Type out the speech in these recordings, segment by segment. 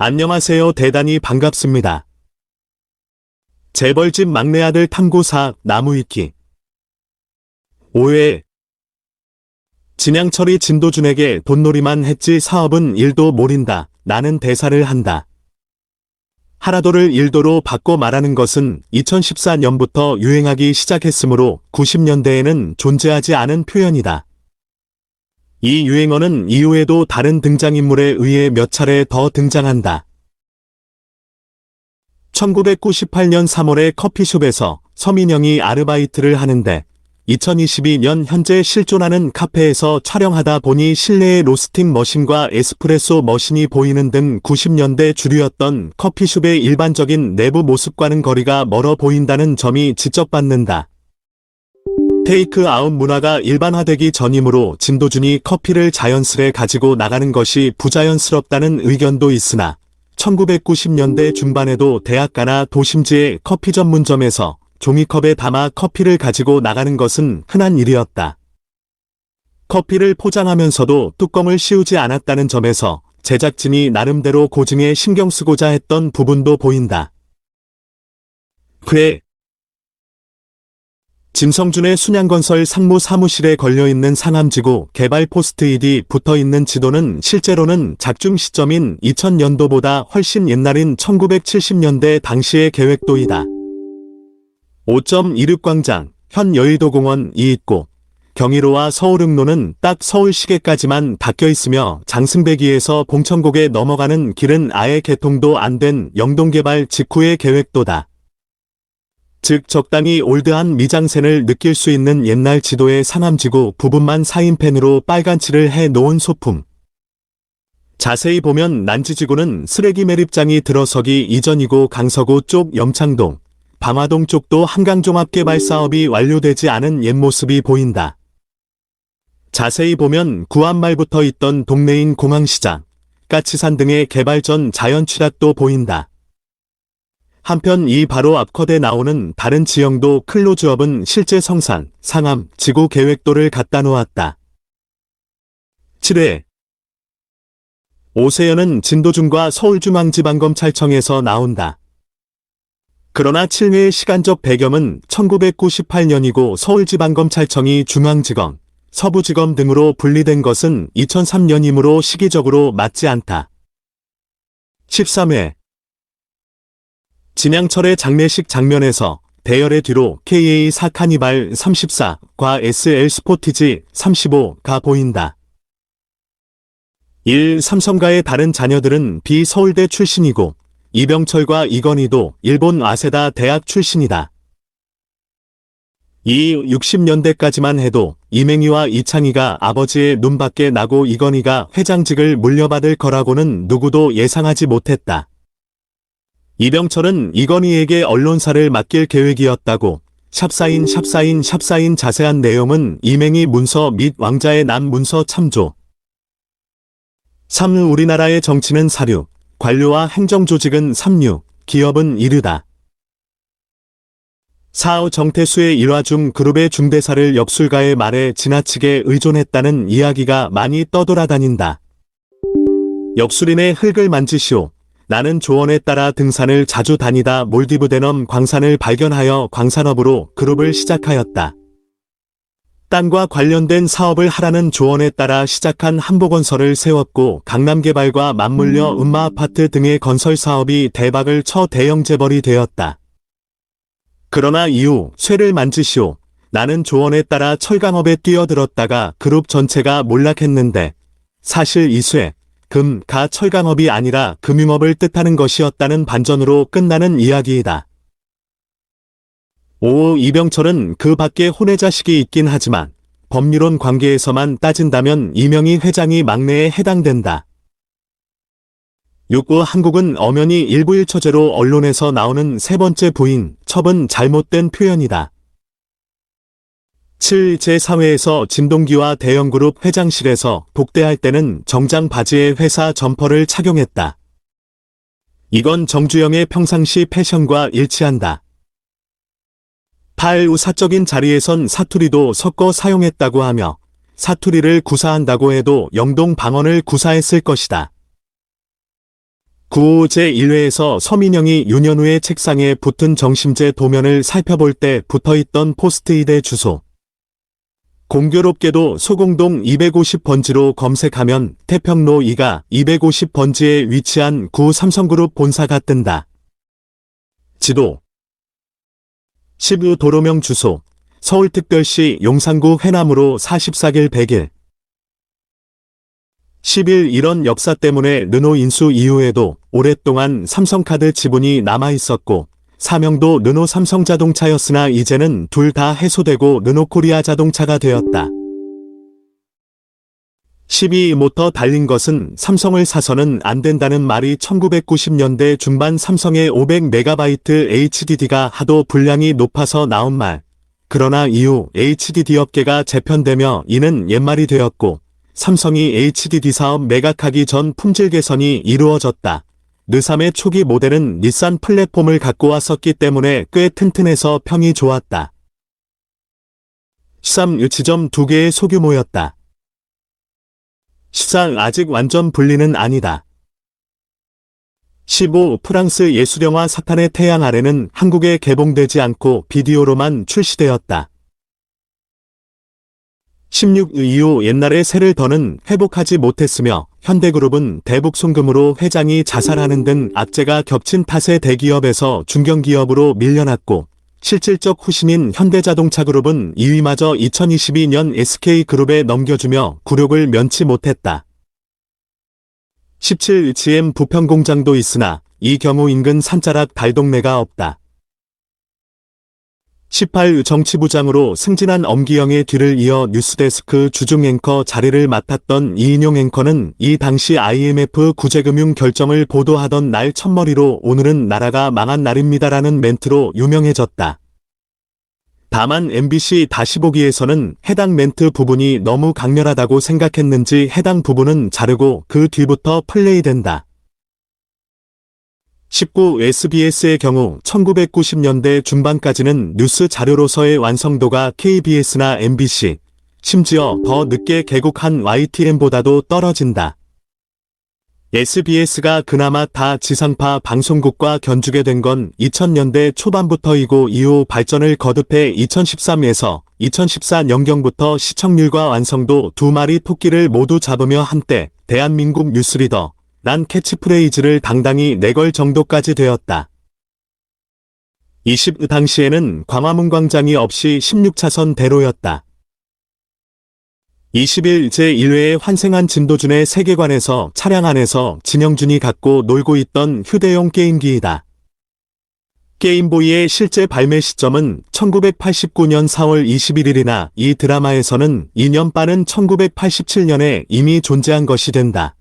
안녕하세요. 대단히 반갑습니다. 재벌집 막내 아들 탐구사 나무위키 5회 진양철이 진도준에게 돈놀이만 했지 사업은 일도 모른다. 나는 대사를 한다. 하라도를 일도로 바꿔 말하는 것은 2014년부터 유행하기 시작했으므로 90년대에는 존재하지 않은 표현이다. 이 유행어는 이후에도 다른 등장인물에 의해 몇 차례 더 등장한다. 1998년 3월에 커피숍에서 서민영이 아르바이트를 하는데 2022년 현재 실존하는 카페에서 촬영하다 보니 실내에 로스팅 머신과 에스프레소 머신이 보이는 등 90년대 주류였던 커피숍의 일반적인 내부 모습과는 거리가 멀어 보인다는 점이 지적받는다. 테이크아웃 문화가 일반화되기 전이므로 진도준이 커피를 자연스레 가지고 나가는 것이 부자연스럽다는 의견도 있으나 1990년대 중반에도 대학가나 도심지의 커피 전문점에서 종이컵에 담아 커피를 가지고 나가는 것은 흔한 일이었다. 커피를 포장하면서도 뚜껑을 씌우지 않았다는 점에서 제작진이 나름대로 고증에 신경 쓰고자 했던 부분도 보인다. 그해 진성준의 순양건설 상무 사무실에 걸려있는 상암지구 개발 포스트잇이 붙어있는 지도는 실제로는 작중 시점인 2000년도보다 훨씬 옛날인 1970년대 당시의 계획도이다. 5.16광장, 현 여의도공원이 있고 경의로와 서울흥로는 딱 서울시계까지만 닫혀있으며 장승배기에서 봉천곡에 넘어가는 길은 아예 개통도 안 된 영동개발 직후의 계획도다. 즉 적당히 올드한 미장센을 느낄 수 있는 옛날 지도의 상암지구 부분만 사인펜으로 빨간 칠을 해 놓은 소품. 자세히 보면 난지지구는 쓰레기 매립장이 들어서기 이전이고 강서구 쪽 염창동, 방화동 쪽도 한강종합개발 사업이 완료되지 않은 옛 모습이 보인다. 자세히 보면 구안말부터 있던 동네인 공항시장, 까치산 등의 개발 전 자연취락도 보인다. 한편 이 바로 앞컷에 나오는 다른 지형도 클로즈업은 실제 성산, 상암, 지구 계획도를 갖다 놓았다. 7회 오세연은 진도준과 서울중앙지방검찰청에서 나온다. 그러나 7회의 시간적 배경은 1998년이고 서울지방검찰청이 중앙지검, 서부지검 등으로 분리된 것은 2003년이므로 시기적으로 맞지 않다. 13회 진양철의 장례식 장면에서 대열의 뒤로 KA4 카니발 34과 SL 스포티지 35가 보인다. 1. 삼성가의 다른 자녀들은 비서울대 출신이고 이병철과 이건희도 일본 와세다 대학 출신이다. 2. 60년대까지만 해도 이맹희와 이창희가 아버지의 눈밖에 나고 이건희가 회장직을 물려받을 거라고는 누구도 예상하지 못했다. 이병철은 이건희에게 언론사를 맡길 계획이었다고 샵사인 자세한 내용은 이맹희 문서 및 왕자의 남 문서 참조. 3. 우리나라의 정치는 사류, 관료와 행정조직은 삼류, 기업은 이류다. 4. 정태수의 일화 중 그룹의 중대사를 역술가의 말에 지나치게 의존했다는 이야기가 많이 떠돌아다닌다. 역술인의 흙을 만지시오. 나는 조언에 따라 등산을 자주 다니다 몰디브 대넘 광산을 발견하여 광산업으로 그룹을 시작하였다. 땅과 관련된 사업을 하라는 조언에 따라 시작한 한복건설을 세웠고 강남개발과 맞물려 음마아파트 등의 건설 사업이 대박을 쳐 대형 재벌이 되었다. 그러나 이후 쇠를 만지시오. 나는 조언에 따라 철강업에 뛰어들었다가 그룹 전체가 몰락했는데 사실 이 쇠, 금, 가 철강업이 아니라 금융업을 뜻하는 것이었다는 반전으로 끝나는 이야기이다. 5. 이병철은 그 밖에 혼외 자식이 있긴 하지만 법률론 관계에서만 따진다면 이명희 회장이 막내에 해당된다. 6. 한국은 엄연히 일부일처제로 언론에서 나오는 세 번째 부인, 첩은 잘못된 표현이다. 7. 제4회에서 진동기와 대형그룹 회장실에서 독대할 때는 정장 바지에 회사 점퍼를 착용했다. 이건 정주영의 평상시 패션과 일치한다. 8. 사적인 자리에선 사투리도 섞어 사용했다고 하며 사투리를 구사한다고 해도 영동 방언을 구사했을 것이다. 9 제1회에서 서민영이 윤현우의 책상에 붙은 정심제 도면을 살펴볼 때 붙어있던 포스트잇의 주소. 공교롭게도 소공동 250번지로 검색하면 태평로 2가 250번지에 위치한 구 삼성그룹 본사가 뜬다. 지도 10유 도로명 주소 서울특별시 용산구 회남으로 44길 100일 10일 이런 역사 때문에 르노 인수 이후에도 오랫동안 삼성카드 지분이 남아있었고 사명도 르노 삼성자동차였으나 이제는 둘 다 해소되고 르노코리아 자동차가 되었다. 12모터 달린 것은 삼성을 사서는 안 된다는 말이 1990년대 중반 삼성의 500MB HDD가 하도 분량이 높아서 나온 말. 그러나 이후 HDD 업계가 재편되며 이는 옛말이 되었고 삼성이 HDD 사업 매각하기 전 품질 개선이 이루어졌다. 르3의 초기 모델은 닛산 플랫폼을 갖고 왔었기 때문에 꽤 튼튼해서 평이 좋았다. 13 지점 2개의 소규모였다. 14 아직 완전 분리는 아니다. 15 프랑스 예술영화 사탄의 태양 아래는 한국에 개봉되지 않고 비디오로만 출시되었다. 16 이후 옛날의 세를 더는 회복하지 못했으며 현대그룹은 대북송금으로 회장이 자살하는 등 악재가 겹친 탓에 대기업에서 중견기업으로 밀려났고 실질적 후심인 현대자동차그룹은 2위마저 2022년 SK그룹에 넘겨주며 굴욕을 면치 못했다. 17 GM 부평공장도 있으나 이 경우 인근 산자락 달동네가 없다. 18 정치부장으로 승진한 엄기영의 뒤를 이어 뉴스데스크 주중 앵커 자리를 맡았던 이인용 앵커는 이 당시 IMF 구제금융 결정을 보도하던 날 첫머리로 오늘은 나라가 망한 날입니다라는 멘트로 유명해졌다. 다만 MBC 다시 보기에서는 해당 멘트 부분이 너무 강렬하다고 생각했는지 해당 부분은 자르고 그 뒤부터 플레이된다. 19 SBS의 경우 1990년대 중반까지는 뉴스 자료로서의 완성도가 KBS나 MBC, 심지어 더 늦게 개국한 YTN보다도 떨어진다. SBS가 그나마 다 지상파 방송국과 견주게 된 건 2000년대 초반부터이고 이후 발전을 거듭해 2013에서 2014 년경부터 시청률과 완성도 두 마리 토끼를 모두 잡으며 한때 대한민국 뉴스리더 란 캐치프레이즈를 당당히 내걸 정도까지 되었다. 20 당시에는 광화문 광장이 없이 16차선 대로였다. 21 제1회에 환생한 진도준의 세계관에서 차량 안에서 진영준이 갖고 놀고 있던 휴대용 게임기이다. 게임보이의 실제 발매 시점은 1989년 4월 21일이나 이 드라마에서는 2년 빠른 1987년에 이미 존재한 것이 된다.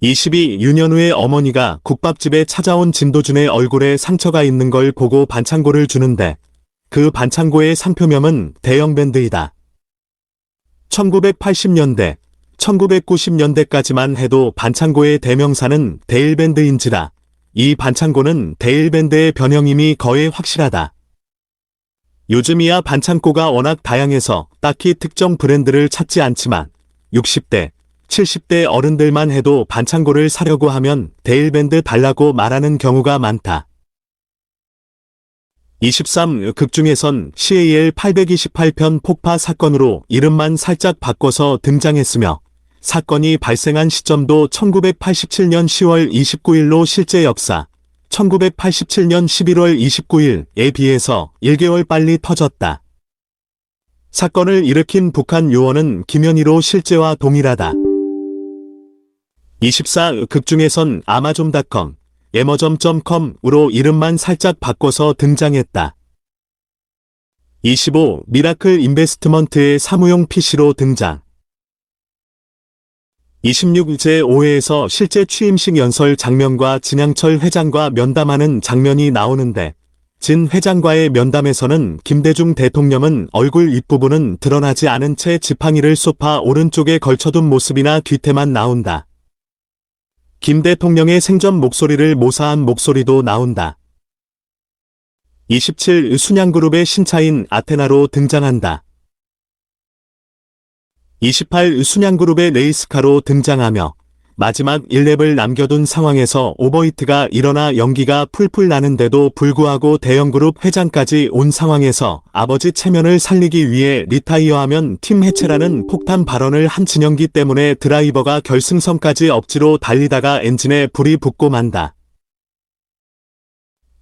22 윤현우의 어머니가 국밥집에 찾아온 진도준의 얼굴에 상처가 있는 걸 보고 반창고를 주는데 그 반창고의 상표명은 대형밴드이다. 1980년대, 1990년대까지만 해도 반창고의 대명사는 데일밴드인지라 이 반창고는 데일밴드의 변형임이 거의 확실하다. 요즘이야 반창고가 워낙 다양해서 딱히 특정 브랜드를 찾지 않지만 60대, 70대 어른들만 해도 반창고를 사려고 하면 데일밴드 달라고 말하는 경우가 많다. 23 극중에선 CAL 828편 폭파 사건으로 이름만 살짝 바꿔서 등장했으며 사건이 발생한 시점도 1987년 10월 29일로 실제 역사 1987년 11월 29일에 비해서 1개월 빨리 터졌다. 사건을 일으킨 북한 요원은 김현희로 실제와 동일하다. 24 극중에선 아마존닷컴, 에머점.com으로 이름만 살짝 바꿔서 등장했다. 25 미라클 인베스트먼트의 사무용 PC로 등장. 26 제5회에서 실제 취임식 연설 장면과 진양철 회장과 면담하는 장면이 나오는데 진 회장과의 면담에서는 김대중 대통령은 얼굴 윗부분은 드러나지 않은 채 지팡이를 소파 오른쪽에 걸쳐둔 모습이나 뒤태만 나온다. 김 대통령의 생전 목소리를 모사한 목소리도 나온다. 27 순양그룹의 신차인 아테나로 등장한다. 28 순양그룹의 레이스카로 등장하며 마지막 1랩을 남겨둔 상황에서 오버히트가 일어나 연기가 풀풀 나는데도 불구하고 대형그룹 회장까지 온 상황에서 아버지 체면을 살리기 위해 리타이어하면 팀 해체라는 폭탄 발언을 한 진영기 때문에 드라이버가 결승선까지 억지로 달리다가 엔진에 불이 붙고 만다.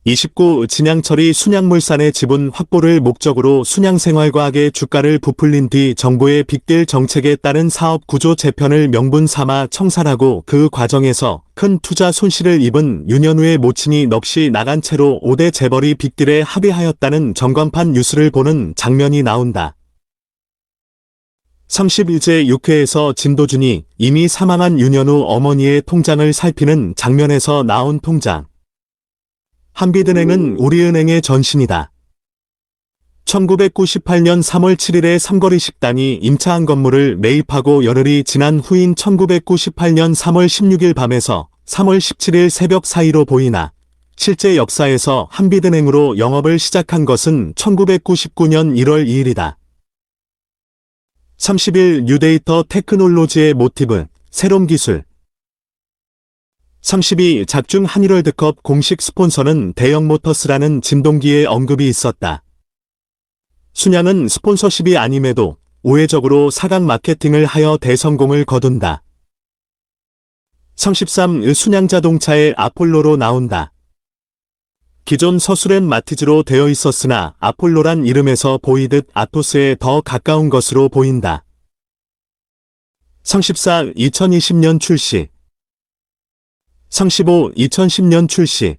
29. 진양철이 순양물산의 지분 확보를 목적으로 순양생활과학의 주가를 부풀린 뒤 정부의 빅딜 정책에 따른 사업 구조 재편을 명분 삼아 청산하고 그 과정에서 큰 투자 손실을 입은 윤현우의 모친이 넋이 나간 채로 5대 재벌이 빅딜에 합의하였다는 전광판 뉴스를 보는 장면이 나온다. 31제 6회에서 진도준이 이미 사망한 윤현우 어머니의 통장을 살피는 장면에서 나온 통장. 한빛은행은 우리은행의 전신이다. 1998년 3월 7일에 삼거리 식당이 임차한 건물을 매입하고 열흘이 지난 후인 1998년 3월 16일 밤에서 3월 17일 새벽 사이로 보이나 실제 역사에서 한빛은행으로 영업을 시작한 것은 1999년 1월 2일이다. 30일 뉴데이터 테크놀로지의 모티브, 새로운 기술. 32. 작중 한일월드컵 공식 스폰서는 대형모터스라는 진동기의 언급이 있었다. 순양은 스폰서십이 아님에도 우회적으로 사각 마케팅을 하여 대성공을 거둔다. 33. 순양자동차의 아폴로로 나온다. 기존 서술엔 마티즈로 되어 있었으나 아폴로란 이름에서 보이듯 아토스에 더 가까운 것으로 보인다. 34. 2020년 출시. 35. 2010년 출시.